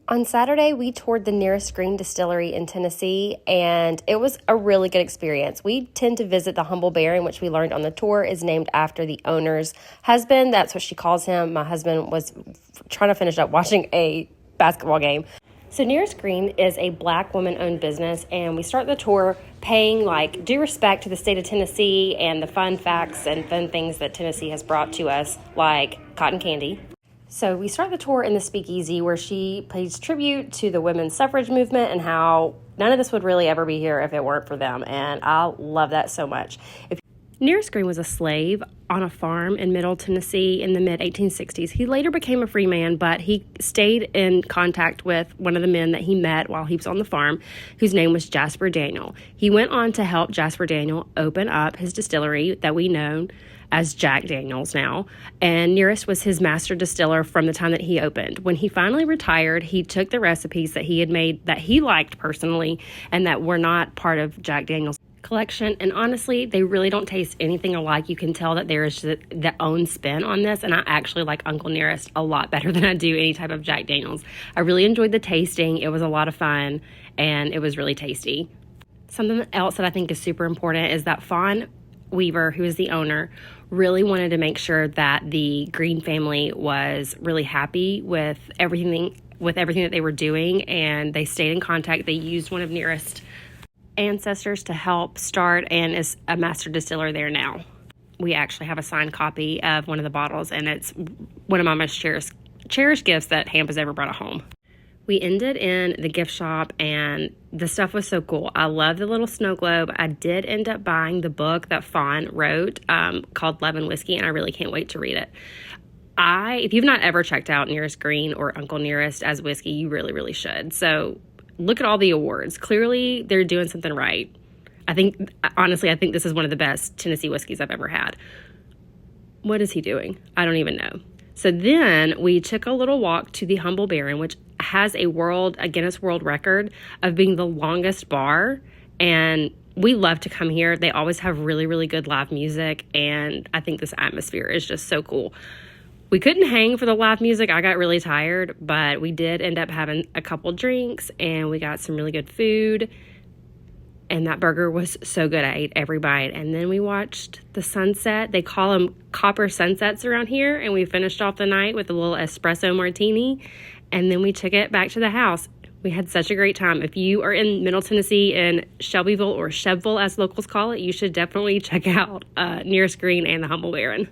On Saturday, we toured the nearest Green Distillery in Tennessee, and it was a really good experience. We tend to visit the Humble Baron, which we learned on the tour is named after the owner's husband. That's what she calls him. My husband was trying to finish up watching a basketball game. So Nearest Green is a Black woman-owned business, and we start the tour paying due respect to the state of Tennessee and the fun facts and fun things that Tennessee has brought to us, like cotton candy. So we start the tour in the Speakeasy, where she pays tribute to the women's suffrage movement and how none of this would really ever be here if it weren't for them. And I love that so much. Nearest Green was a slave on a farm in Middle Tennessee in the mid-1860s. He later became a free man, but he stayed in contact with one of the men that he met while he was on the farm, whose name was Jasper Daniel. He went on to help Jasper Daniel open up his distillery that we know as Jack Daniels now, and Nearest was his master distiller from the time that he opened. When he finally retired, he took the recipes that he had made that he liked personally and that were not part of Jack Daniels' collection, and honestly, they really don't taste anything alike. You can tell that there is their own spin on this, and I actually like Uncle Nearest a lot better than I do any type of Jack Daniels. I really enjoyed the tasting. It was a lot of fun, and it was really tasty. Something else that I think is super important is that Fawn Weaver, who is the owner, really wanted to make sure that the Green family was really happy with everything that they were doing, and they stayed in contact. They used one of Nearest's ancestors to help start and is a master distiller there now. We actually have a signed copy of one of the bottles, and it's one of my most cherished gifts that Hamp has ever brought home. We ended in the gift shop, and the stuff was so cool. I love the little snow globe. I did end up buying the book that Fawn wrote called Love and Whiskey, and I really can't wait to read it. If you've not ever checked out Nearest Green or Uncle Nearest as whiskey, you really, really should. So look at all the awards. Clearly, they're doing something right. I think this is one of the best Tennessee whiskeys I've ever had. What is he doing? I don't even know. So then we took a little walk to the Humble Baron, which has a Guinness World Record of being the longest bar, and we love to come here. They always have really, really good live music, and I think this atmosphere is just so cool. We couldn't hang for the live music. I got really tired, but we did end up having a couple drinks, and we got some really good food, and that burger was so good. I ate every bite, and then we watched the sunset. They call them copper sunsets around here, and we finished off the night with a little espresso martini, and then we took it back to the house. We had such a great time. If you are in Middle Tennessee, in Shelbyville, or Shebville as locals call it, you should definitely check out Nearest Green and the Humble Baron.